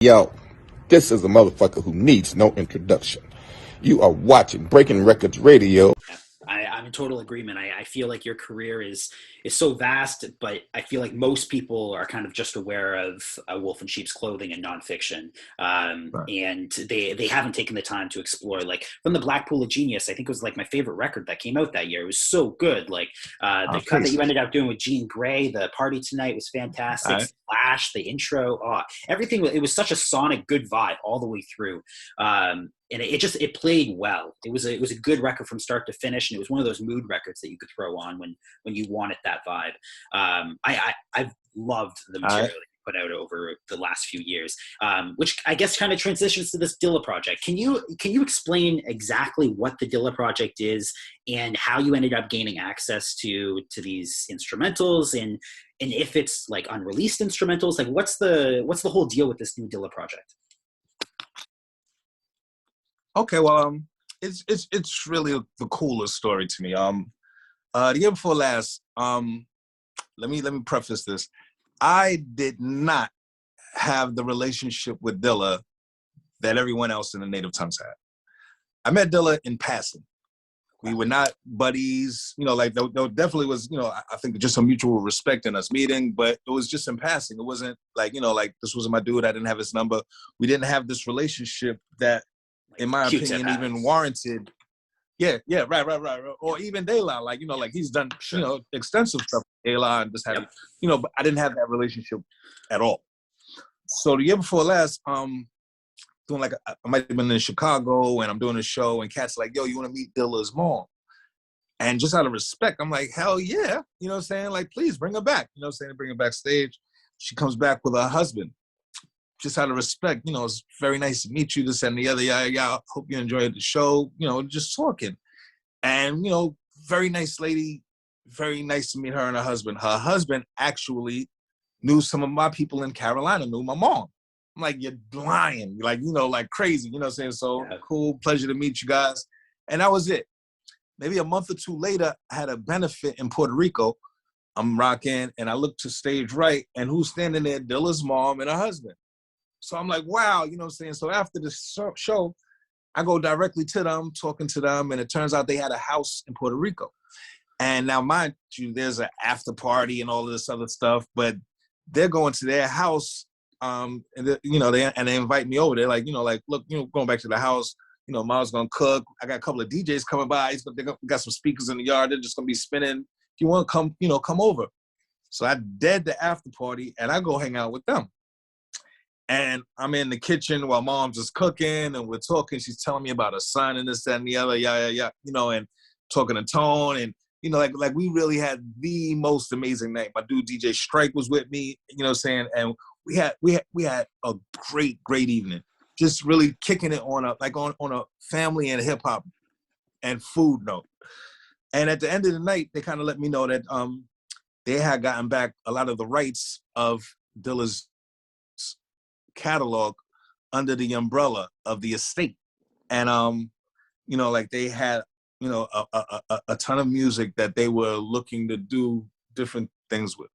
Yo, this is a motherfucker who needs no introduction. You are watching Breaking Records Radio. I'm in total agreement. I feel like your career is so vast, but I feel like most people are kind of just aware of Wolf in Sheep's Clothing and nonfiction, Right. and they haven't taken the time to explore. Like from the Black Pool of Genius, I think it was like my favorite record that came out that year. It was so good. Like the cut that you ended up doing with Jean Grey, the Party Tonight was fantastic. Right. Splash, the intro, everything. It was such a sonic good vibe all the way through. And it played well. It was a good record from start to finish, and it was one of those mood records that you could throw on when you wanted that vibe. I've loved the material that you put out over the last few years, which I guess kind of transitions to this Dilla project. Can you explain exactly what the Dilla project is and how you ended up gaining access to these instrumentals, and if it's like unreleased instrumentals? Like what's the whole deal with this new Dilla project? Okay, well, it's really the coolest story to me. The year before last, let me preface this. I did not have the relationship with Dilla that everyone else in the Native Tongues had. I met Dilla in passing. We were not buddies, like there definitely was, I think just a mutual respect in us meeting, but it was just in passing. It wasn't like, like this wasn't my dude. I didn't have his number. We didn't have this relationship that, in my opinion, even warranted. Yeah, right. Or even Dilla, like he's done, extensive stuff with Dilla and just had, but I didn't have that relationship at all. So the year before last, doing I might have been in Chicago and I'm doing a show and cats like, yo, you want to meet Dilla's mom? And just out of respect, I'm like, hell yeah. You know what I'm saying? Like, please bring her back. You know what I'm saying? Bring her backstage. She comes back with her husband. Just out of respect, it's very nice to meet you, this and the other, yeah. Hope you enjoyed the show, just talking. And, very nice lady, very nice to meet her and her husband. Her husband actually knew some of my people in Carolina, knew my mom. I'm like, you're lying, like crazy, you know what I'm saying? So cool, pleasure to meet you guys. And that was it. Maybe a month or two later, I had a benefit in Puerto Rico. I'm rocking, and I look to stage right, and who's standing there? Dilla's mom and her husband. So I'm like, wow, you know what I'm saying? So after the show, I go directly to them, talking to them, and it turns out they had a house in Puerto Rico. And now, mind you, there's an after party and all of this other stuff, but they're going to their house, and they invite me over. They're like, look, going back to the house, Mom's gonna cook. I got a couple of DJs coming by. They got some speakers in the yard. They're just gonna be spinning. If you want to come, come over. So I dead the after party, and I go hang out with them. And I'm in the kitchen while Mom's just cooking, and we're talking. She's telling me about her son and this, that, and the other, yeah, and talking to Tone, and like we really had the most amazing night. My dude DJ Strike was with me, you know what I'm saying, and we had a great evening, just really kicking it on a family and hip hop and food note. And at the end of the night, they kind of let me know that they had gotten back a lot of the rights of Dilla's catalog under the umbrella of the estate. And like they had a ton of music that they were looking to do different things with.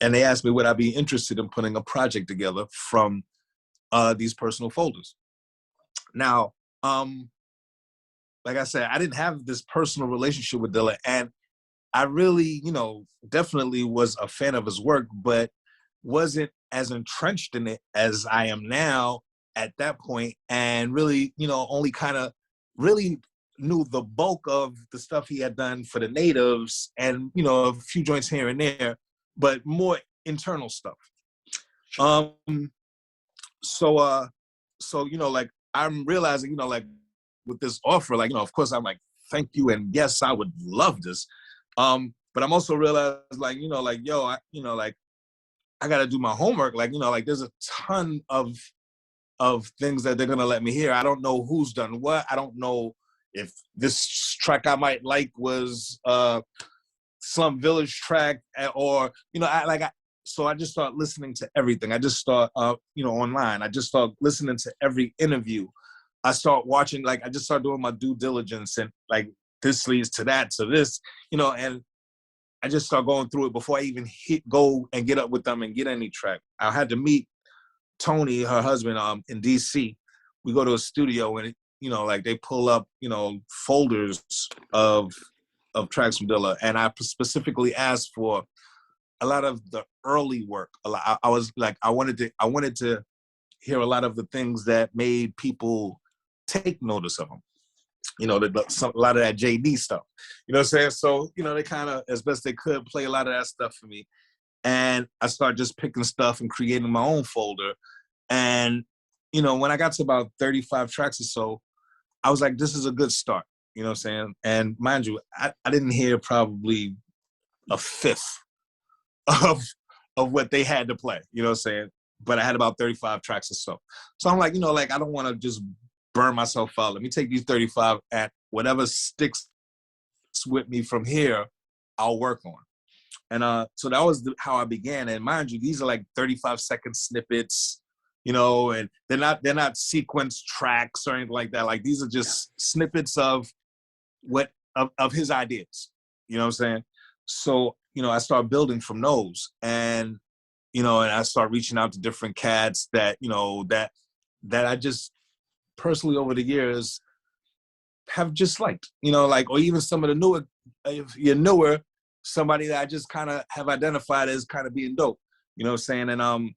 And they asked me would I be interested in putting a project together from these personal folders. Now, like I said, I didn't have this personal relationship with Dilla, and I really, definitely was a fan of his work, but wasn't as entrenched in it as I am now at that point, and really, only kind of really knew the bulk of the stuff he had done for the natives and, a few joints here and there, but more internal stuff. So like I'm realizing, like with this offer, like, of course I'm like, thank you. And yes, I would love this. But I'm also realizing like, yo, I got to do my homework. Like, there's a ton of things that they're going to let me hear. I don't know who's done what. I don't know if this track I might like was Slum Village track or, so I just start listening to everything. I just start, online. I just start listening to every interview. I start watching, I just start doing my due diligence and this leads to that, to this, and I just start going through it before I even go and get up with them and get any track. I had to meet Tony, her husband, in DC, we go to a studio and, you know, like they pull up, you know, folders of tracks from Dilla. And I specifically asked for a lot of the early work. I was like, I wanted to hear a lot of the things that made people take notice of him. You know, a lot of that JD stuff. You know what I'm saying? So, you know, they kind of, as best they could, play a lot of that stuff for me. And I started just picking stuff and creating my own folder. And, you know, when I got to about 35 tracks or so, I was like, this is a good start. You know what I'm saying? And mind you, I didn't hear probably a fifth of what they had to play. You know what I'm saying? But I had about 35 tracks or so. So I'm like, you know, like, I don't want to just burn myself out. Let me take these 35 and whatever sticks with me from here, I'll work on. And so that was how I began. And mind you, these are like 35-second snippets, you know, and they're not sequence tracks or anything like that. Like, these are just snippets of his ideas. You know what I'm saying? So, you know, I started building from those, and, you know, and I started reaching out to different cats that, you know, that I just personally over the years have just liked, you know, like, or even some of the newer, if you're newer, somebody that I just kind of have identified as kind of being dope, you know what I'm saying?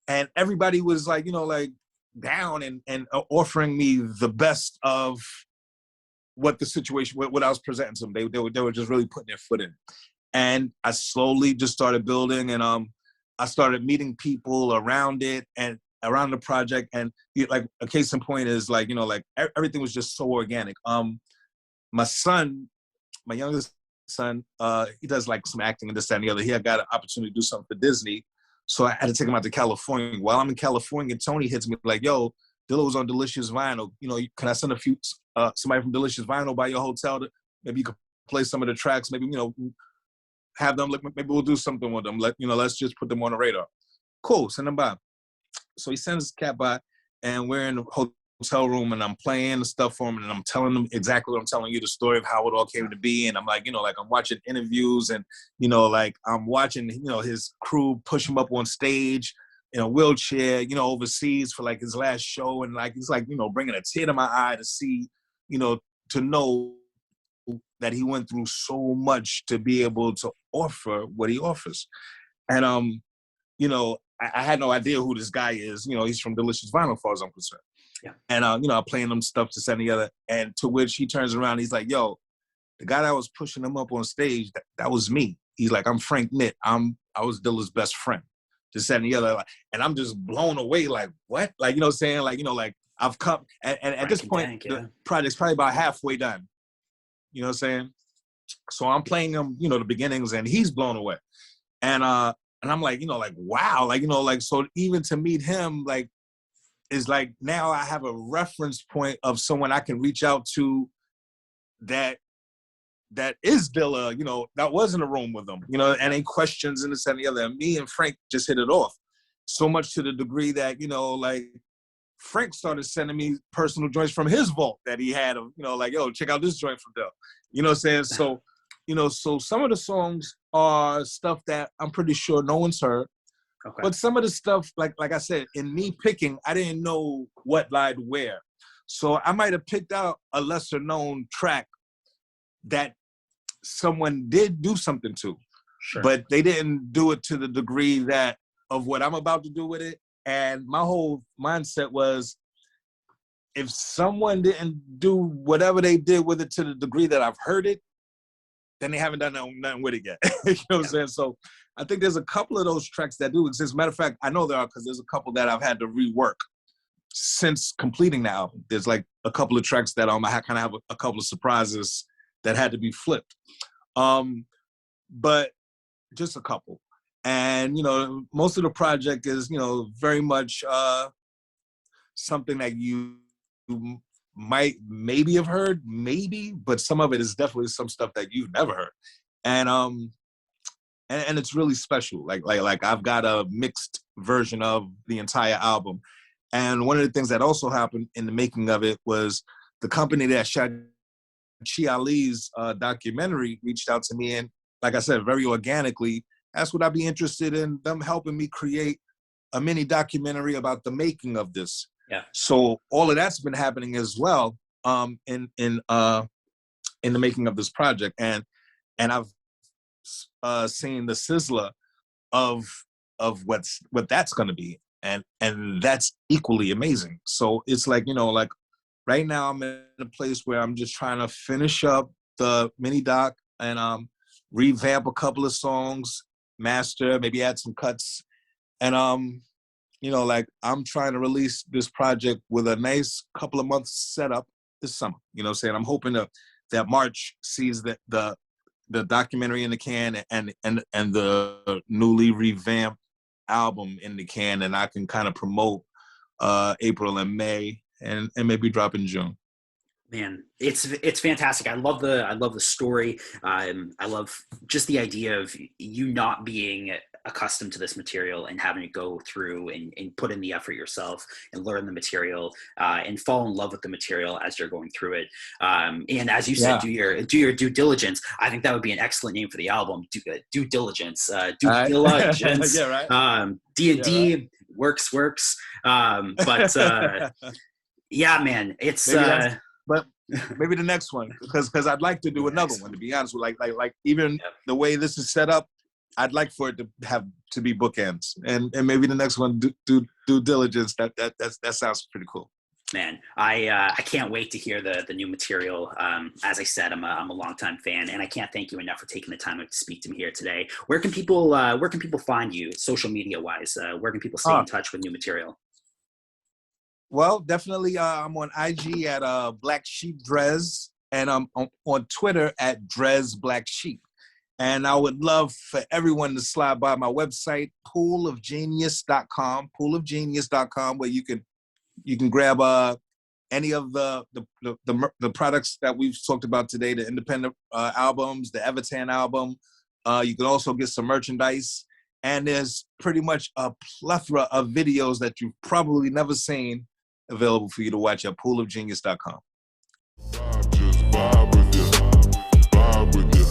And everybody was like, you know, like down and offering me the best of what the situation, what I was presenting to them. They were just really putting their foot in. And I slowly just started building, and I started meeting people around it and around the project. And like a case in point is like, you know, like everything was just so organic. My son, my youngest son, he does like some acting and this, that, and the other. He had got an opportunity to do something for Disney. So I had to take him out to California. While I'm in California, Tony hits me like, yo, Dilla was on Delicious Vinyl. You know, can I send somebody from Delicious Vinyl by your hotel to maybe you could play some of the tracks, maybe, you know, have them, maybe we'll do something with them. Let's just put them on the radar. Cool, send them by. So he sends the cat by, and we're in the hotel room, and I'm playing the stuff for him, and I'm telling them exactly what I'm telling you, the story of how it all came to be. And I'm like, you know, like I'm watching interviews, and, you know, like I'm watching, you know, his crew push him up on stage in a wheelchair, you know, overseas for like his last show. And like, he's like, you know, bringing a tear to my eye to see, you know, to know that he went through so much to be able to offer what he offers. And, you know, I had no idea who this guy is. You know, he's from Delicious Vinyl, as far as I'm concerned. Yeah. And, you know, I'm playing them stuff to send together. And to which he turns around, he's like, yo, the guy that was pushing him up on stage, that was me. He's like, I'm Frank Nitt. I was Dilla's best friend. This, that, and the other. And I'm just blown away, like, what? Like, you know what I'm saying? Like, you know, like, I've come, and at this point, the project's probably about halfway done. You know what I'm saying? So I'm playing him, you know, the beginnings, and he's blown away. And I'm like, you know, like, wow. Like, you know, like, so even to meet him, like, is like, now I have a reference point of someone I can reach out to that is Dilla, you know, that was in a room with them, you know, and ain't questions and this and the other. And me and Frank just hit it off. So much to the degree that, you know, like, Frank started sending me personal joints from his vault that he had, you know, like, yo, check out this joint from Dilla. You know what I'm saying? So, you know, so some of the songs are stuff that I'm pretty sure no one's heard. Okay. But some of the stuff, like I said, in me picking, I didn't know what lied where. So I might have picked out a lesser known track that someone did do something to, sure, but they didn't do it to the degree that of what I'm about to do with it. And my whole mindset was, if someone didn't do whatever they did with it to the degree that I've heard it, then they haven't done nothing with it yet. You know what I'm saying? So I think there's a couple of those tracks that do exist. Matter of fact, I know there are, because there's a couple that I've had to rework since completing the album. There's like a couple of tracks that I kind of have a couple of surprises that had to be flipped. But just a couple. And, you know, most of the project is, you know, very much something that you might maybe have heard, maybe, but some of it is definitely some stuff that you've never heard. And it's really special. Like I've got a mixed version of the entire album. And one of the things that also happened in the making of it was the company that shot Chi Ali's documentary reached out to me, and like I said, very organically, asked would I be interested in them helping me create a mini documentary about the making of this. Yeah. So all of that's been happening as well in the making of this project, and I've seen the sizzler of what that's going to be, and that's equally amazing. So it's like, you know, like right now I'm in a place where I'm just trying to finish up the mini doc and revamp a couple of songs, master, maybe add some cuts, and you know, like I'm trying to release this project with a nice couple of months setup this summer. You know what I'm saying? I'm hoping that March sees the documentary in the can and the newly revamped album in the can, and I can kind of promote April and May and maybe drop in June. Man, it's fantastic. I love the story. I love just the idea of you not being accustomed to this material and having to go through and put in the effort yourself and learn the material and fall in love with the material as you're going through it. And as you said, do your due diligence. I think that would be an excellent name for the album. Due diligence. Due diligence. Yeah, right. DnD, right. works. But yeah, man, it's. But maybe the next one, because I'd like to do another one. To be honest, with like even the way this is set up, I'd like for it to be bookends, and maybe the next one do due diligence. That sounds pretty cool. Man, I can't wait to hear the new material. As I said, I'm a longtime fan, and I can't thank you enough for taking the time to speak to me here today. Where can people find you, social media wise? Where can people stay in touch with new material? Well, definitely, I'm on IG at Black Sheep Dres, and I'm on Twitter at Dres Black Sheep. And I would love for everyone to slide by my website, poolofgenius.com, where you can grab any of the products that we've talked about today, the independent albums, the Evertan album. You can also get some merchandise, and there's pretty much a plethora of videos that you've probably never seen available for you to watch at poolofgenius.com.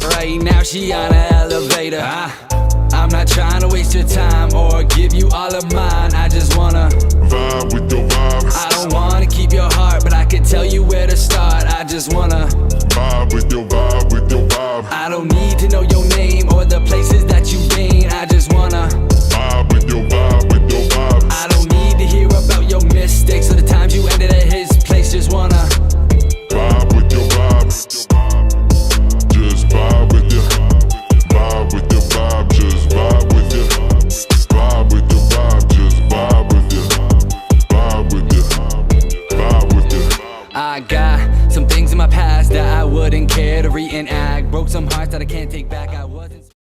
Right now she on an elevator. I'm not trying to waste your time or give you all of mine. I just wanna vibe with your vibes. I don't wanna keep your heart, but I can tell you where to start. I just wanna vibe with your vibe. I don't need to know your name or the places that you've been. I just wanna vibe with your vibe. I don't need to hear about your mistakes or the times you ended at his place. Just wanna vibe with your vibes. Just vibe with your vibe with your vibe. Just vibe with your vibe with your vibe. Just vibe with your vibe with your vibe with your. I got some things in my past that I wouldn't care to reenact. Broke some hearts that I can't take back. I wasn't.